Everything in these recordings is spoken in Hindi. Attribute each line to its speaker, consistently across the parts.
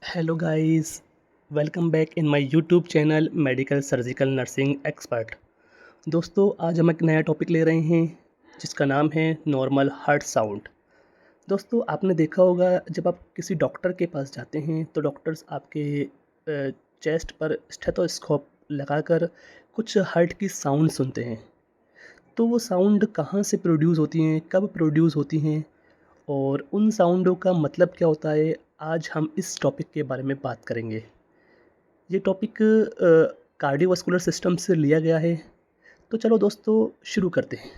Speaker 1: Hello guys, welcome back in my YouTube channel medical surgical nursing expert. दोस्तों, आज हम एक नया टॉपिक ले रहे हैं जिसका नाम है नॉर्मल हार्ट साउंड। दोस्तों, आपने देखा होगा जब आप किसी डॉक्टर के पास जाते हैं तो डॉक्टर्स आपके चेस्ट पर स्टेथोस्कोप लगाकर कुछ हार्ट की साउंड सुनते हैं। तो वो साउंड कहाँ से प्रोड्यूस होती हैं, कब प्रोड्यूस होती हैं और उन साउंडों का मतलब क्या होता है, आज हम इस टॉपिक के बारे में बात करेंगे। ये टॉपिक कार्डियोवास्कुलर सिस्टम से लिया गया है। तो चलो दोस्तों, शुरू करते हैं।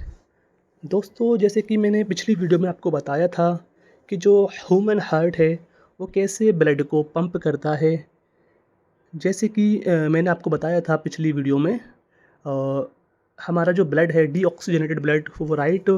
Speaker 1: दोस्तों, जैसे कि मैंने पिछली वीडियो में आपको बताया था कि जो ह्यूमन हार्ट है वो कैसे ब्लड को पंप करता है। जैसे कि मैंने आपको बताया था पिछली वीडियो में, हमारा जो ब्लड है डीऑक्सीजनेटेड ब्लड वो राइट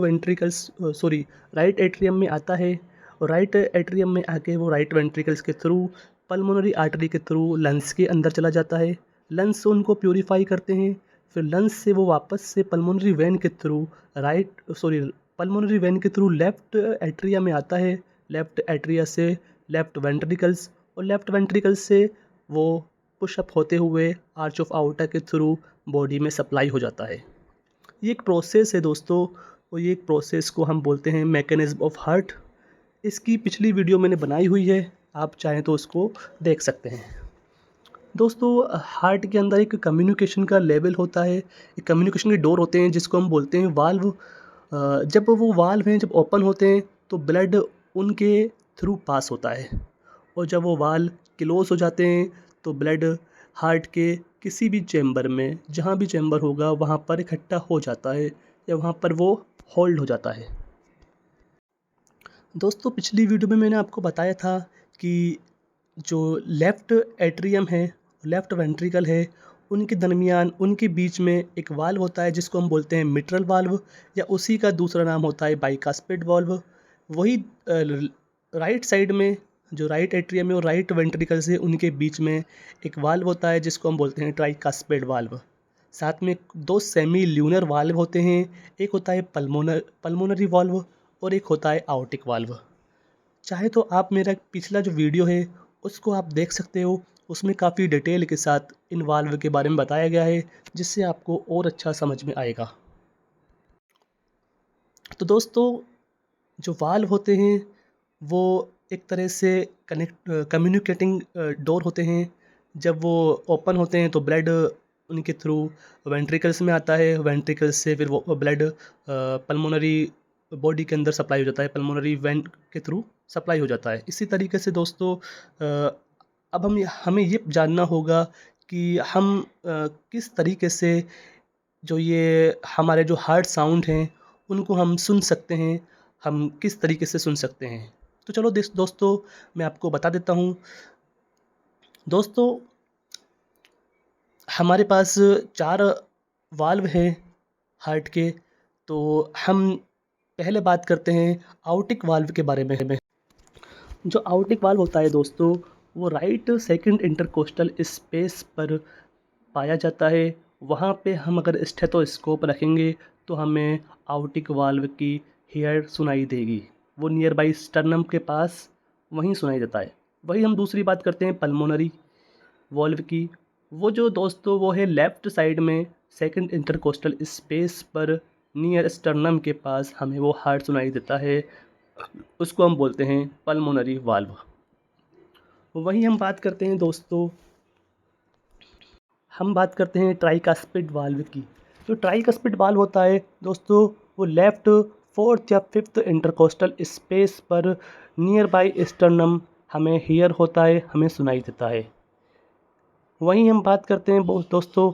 Speaker 1: एट्रियम में आता है और राइट एट्रियम में आके वो राइट वेंट्रिकल्स के थ्रू पल्मोनरी आर्टरी के थ्रू लंग्स के अंदर चला जाता है। लंग्स उनको प्यूरिफाई करते हैं, फिर लंग्स से वो वापस से पल्मोनरी वेन के थ्रू पल्मोनरी वेन के थ्रू लेफ़्ट एट्रिया में आता है। लेफ़्ट एट्रिया से लेफ़्ट वेंट्रिकल्स और लेफ़्ट वेंट्रिकल्स से वो पुशअप होते हुए आर्च ऑफ आउटा के थ्रू बॉडी में सप्लाई हो जाता है। ये एक प्रोसेस है दोस्तों, और ये एक प्रोसेस को हम बोलते हैं मैकेनिज्म ऑफ हार्ट। इसकी पिछली वीडियो मैंने बनाई हुई है, आप चाहें तो उसको देख सकते हैं। दोस्तों, हार्ट के अंदर एक कम्युनिकेशन का लेवल होता है, एक कम्युनिकेशन के डोर होते हैं जिसको हम बोलते हैं वाल्व। जब वो वाल्व हैं जब ओपन होते हैं तो ब्लड उनके थ्रू पास होता है, और जब वो वाल्व क्लोज हो जाते हैं तो ब्लड हार्ट के किसी भी चैम्बर में, जहाँ भी चैम्बर होगा वहाँ पर इकट्ठा हो जाता है या वहाँ पर वो होल्ड हो जाता है। दोस्तों, पिछली वीडियो में मैंने आपको बताया था कि जो लेफ़्ट एट्रियम है, लेफ़्ट वेंट्रिकल है, उनके दरमियान, उनके बीच में एक वाल्व होता है जिसको हम बोलते हैं मिट्रल वाल्व, या उसी का दूसरा नाम होता है बाइकास्पिड वाल्व। वही राइट साइड में, जो राइट एट्रियम है और राइट वेंट्रिकल से उनके बीच में एक वाल्व होता है जिसको हम बोलते हैं ट्राइकास्पिड वाल्व। साथ में दो सेमी ल्यूनर वाल्व होते हैं, एक होता है पल्मोनरी वाल्व और एक होता है आउटिक वाल्व। चाहे तो आप मेरा पिछला जो वीडियो है उसको आप देख सकते हो, उसमें काफ़ी डिटेल के साथ इन वाल्व के बारे में बताया गया है, जिससे आपको और अच्छा समझ में आएगा। तो दोस्तों, जो वाल्व होते हैं वो एक तरह से कम्युनिकेटिंग डोर होते हैं। जब वो ओपन होते हैं तो ब्लड उनके थ्रू वेंट्रिकल्स में आता है, वेंट्रिकल्स से फिर वो ब्लड पल्मोनरी बॉडी के अंदर सप्लाई हो जाता है, पल्मोनरी वेंट के थ्रू सप्लाई हो जाता है। इसी तरीके से दोस्तों, अब हमें ये जानना होगा कि हम किस तरीके से जो ये हमारे जो हार्ट साउंड हैं उनको हम सुन सकते हैं, हम किस तरीके से सुन सकते हैं। तो चलो दोस्तों, मैं आपको बता देता हूँ। दोस्तों, हमारे पास 4 वाल्व हैं हार्ट के। तो हम पहले बात करते हैं आउटिक वाल्व के बारे में। जो आउटिक वाल्व होता है दोस्तों, वो राइट सेकंड इंटरकोस्टल स्पेस पर पाया जाता है। वहाँ पे हम अगर स्टेथोस्कोप रखेंगे तो हमें आउटिक वाल्व की हेयर सुनाई देगी। वो नियर बाई स्टर्नम के पास वहीं सुनाई देता है। वही हम दूसरी बात करते हैं पल्मोनरी वाल्व की। वो जो दोस्तों वो है लेफ़्ट साइड में सेकंड इंटरकोस्टल स्पेस पर नियर स्टर्नम के पास हमें वो हार्ट सुनाई देता है। उसको हम बोलते हैं पल्मोनरी वाल्व। वहीं हम बात करते हैं ट्राइकास्पिड वाल्व की। जो ट्राइकास्पिड वाल्व होता है दोस्तों, वो लेफ़्ट फोर्थ या फिफ्थ इंटरकोस्टल स्पेस पर नियर बाई स्टर्नम हमें हियर होता है, हमें सुनाई देता है। वहीं हम बात करते हैं दोस्तों,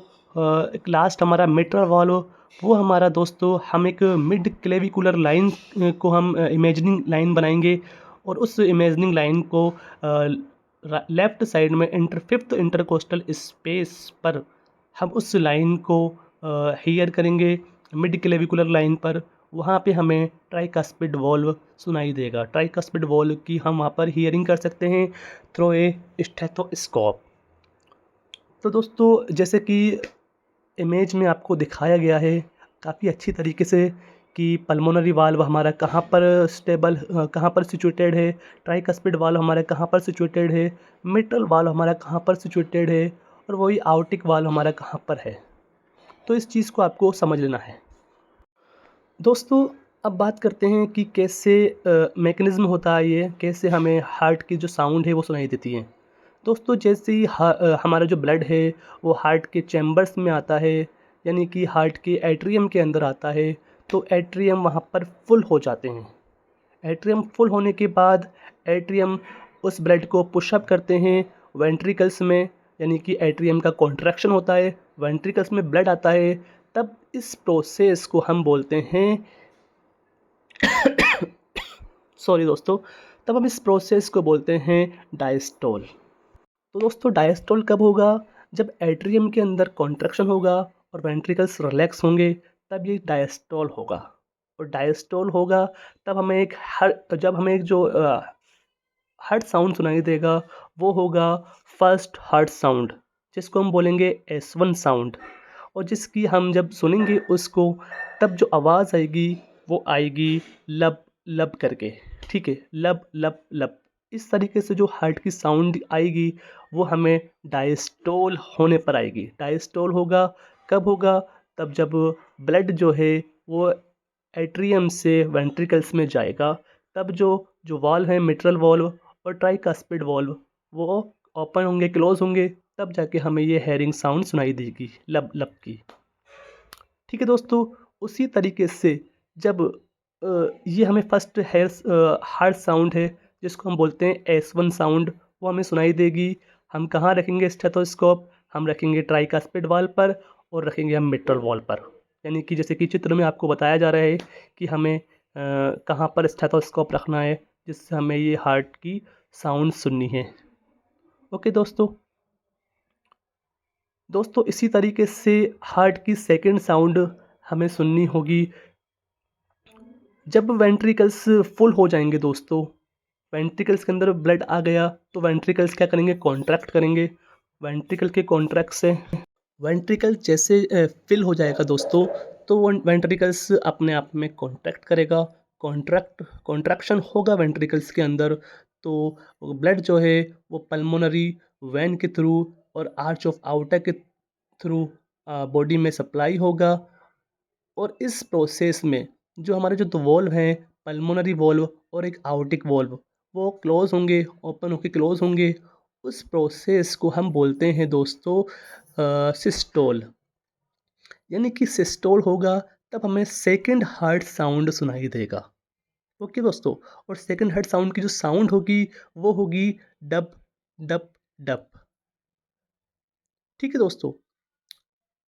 Speaker 1: एक लास्ट हमारा मिट्रल वाल्व। वो हमारा दोस्तों, हम एक मिड क्लेविकुलर लाइन को हम इमेजिनिंग लाइन बनाएंगे, और उस इमेजिनिंग लाइन को लेफ़्ट साइड में फिफ्थ इंटरकोस्टल स्पेस पर हम उस लाइन को हियर करेंगे मिड क्लेविकुलर लाइन पर। वहाँ पे हमें ट्राइकास्पिड वाल्व सुनाई देगा। ट्राइकास्पिड वाल्व की हम वहाँ पर हियरिंग कर सकते हैं थ्रू ए स्टेथोस्कोप। तो दोस्तों, जैसे कि इमेज में आपको दिखाया गया है काफ़ी अच्छी तरीके से कि पल्मोनरी वाल्व हमारा कहाँ पर सिचुएटेड है, ट्राइकस्पिड वाल्व हमारा कहाँ पर सिचुएटेड है, मिट्रल वाल्व हमारा कहाँ पर सिचुएटेड है, और वही आउटिक वाल्व हमारा कहाँ पर है। तो इस चीज़ को आपको समझ लेना है। दोस्तों अब बात करते हैं कि कैसे मैकेनिज़्म होता है ये, कैसे हमें हार्ट की जो साउंड है वो सुनाई देती है। दोस्तों जैसे ही हमारा जो ब्लड है वो हार्ट के चैम्बर्स में आता है, यानी कि हार्ट के एट्रियम के अंदर आता है, तो एट्रियम वहाँ पर फुल हो जाते हैं। एट्रियम फुल होने के बाद एट्रियम उस ब्लड को पुशअप करते हैं वेंट्रिकल्स में, यानी कि एट्रियम का कॉन्ट्रैक्शन होता है, वेंट्रिकल्स में ब्लड आता है। तब इस प्रोसेस को हम बोलते हैं सॉरी दोस्तों, तब हम इस प्रोसेस को बोलते हैं डायस्टोल। तो दोस्तों डायस्टोल कब होगा? जब एट्रियम के अंदर कॉन्ट्रैक्शन होगा और वेंट्रिकल्स रिलैक्स होंगे, तब ये डायस्टोल होगा। और डायस्टोल होगा तब हमें एक जो हार्ट साउंड सुनाई देगा वो होगा फर्स्ट हार्ट साउंड, जिसको हम बोलेंगे S1 साउंड। और जिसकी हम जब सुनेंगे उसको, तब जो आवाज़ आएगी वो आएगी लब लब करके, ठीक है, लब लब लब। इस तरीके से जो हार्ट की साउंड आएगी वो हमें डायस्टोल होने पर आएगी। डायस्टोल होगा कब होगा? तब जब ब्लड जो है वो एट्रियम से वेंट्रिकल्स में जाएगा, तब जो वाल्व है, मिट्रल वाल्व और ट्राइकास्पिड वाल्व, वो ओपन होंगे, क्लोज होंगे, तब जाके हमें ये हेयरिंग साउंड सुनाई देगी लब लब की। ठीक है दोस्तों, उसी तरीके से जब ये हमें फर्स्ट हार्ट साउंड है जिसको हम बोलते हैं S1 साउंड, वो हमें सुनाई देगी। हम कहाँ रखेंगे स्टेथोस्कोप? हम रखेंगे ट्राइकास्पिड वाल्व पर और रखेंगे हम मिट्रल वाल्व पर। यानी कि जैसे कि चित्र में आपको बताया जा रहा है कि हमें कहाँ पर स्टेथोस्कोप रखना है जिससे हमें ये हार्ट की साउंड सुननी है। ओके दोस्तों इसी तरीके से हार्ट की सेकंड साउंड हमें सुननी होगी जब वेंट्रिकल्स फुल हो जाएंगे। दोस्तों वेंट्रिकल्स के अंदर ब्लड आ गया तो वेंट्रिकल्स क्या करेंगे? कॉन्ट्रैक्ट करेंगे। वेंट्रिकल के कॉन्ट्रैक्ट से वेंट्रिकल जैसे फिल हो जाएगा दोस्तों, तो वो वेंट्रिकल्स अपने आप में कॉन्ट्रैक्ट करेगा। कॉन्ट्रैक्शन होगा वेंट्रिकल्स के अंदर, तो ब्लड जो है वो पल्मोनरी वेन के थ्रू और आर्च ऑफ आउटा के थ्रू बॉडी में सप्लाई होगा। और इस प्रोसेस में जो हमारे जो दो वॉल्व हैं, पल्मोनरी वॉल्व और एक आउटिक वॉल्व, वो क्लोज होंगे, ओपन होके क्लोज होंगे। उस प्रोसेस को हम बोलते हैं दोस्तों सिस्टोल। यानी कि सिस्टोल होगा तब हमें सेकंड हार्ट साउंड सुनाई देगा। ओके दोस्तों, और सेकंड हार्ट साउंड की जो साउंड होगी वो होगी डब डब डब। ठीक है दोस्तों,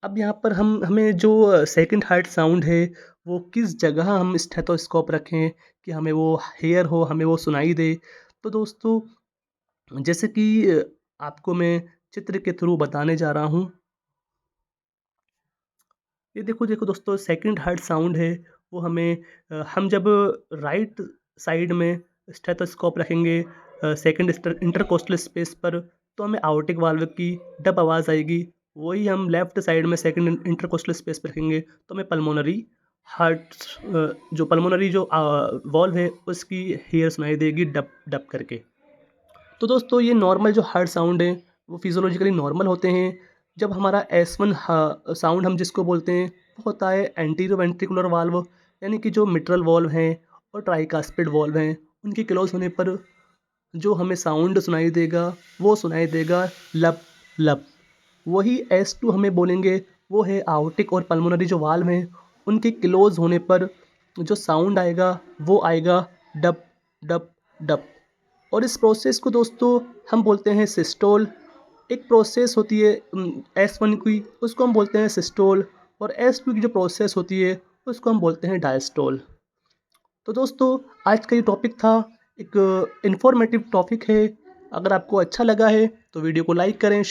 Speaker 1: अब यहाँ पर हमें जो सेकंड हार्ट साउंड है वो किस जगह हम स्टेथोस्कोप रखें कि हमें वो हेयर हो, हमें वो सुनाई दे। तो दोस्तों जैसे कि आपको मैं चित्र के थ्रू बताने जा रहा हूँ। ये देखो देखो दोस्तों, सेकंड हार्ट साउंड है वो हमें हम जब राइट साइड में स्टेथोस्कोप रखेंगे सेकंड इंटरकोस्टल स्पेस पर, तो हमें आउटिक वाल्व की डब आवाज़ आएगी। वही हम लेफ्ट साइड में सेकंड इंटरकोस्टल स्पेस पर रखेंगे तो हमें जो पल्मोनरी जो वॉल्व है उसकी हेयर सुनाई देगी डब डब करके। तो दोस्तों ये नॉर्मल जो हार्ट साउंड है वो फिजियोलॉजिकली नॉर्मल होते हैं। जब हमारा S1 साउंड हम जिसको बोलते हैं वो होता है एंटीरियो वेंट्रिकुलर वाल्व, यानी कि जो मिट्रल वाल्व हैं और ट्राइकास्पिड वाल्व हैं उनके क्लोज होने पर जो हमें साउंड सुनाई देगा वो सुनाई देगा लब लब। वही S2 हमें बोलेंगे वो है आउटिक और पल्मोनरी जो वाल्व हैं उनके क्लोज होने पर जो साउंड आएगा वो आएगा डब डब डब। और इस प्रोसेस को दोस्तों हम बोलते हैं सिस्टोल। एक प्रोसेस होती है S1 की, उसको हम बोलते हैं सिस्टोल, और S2 की जो प्रोसेस होती है उसको हम बोलते हैं डायस्टोल। तो दोस्तों आज का ये टॉपिक था, एक इन्फॉर्मेटिव टॉपिक है। अगर आपको अच्छा लगा है तो वीडियो को लाइक करें।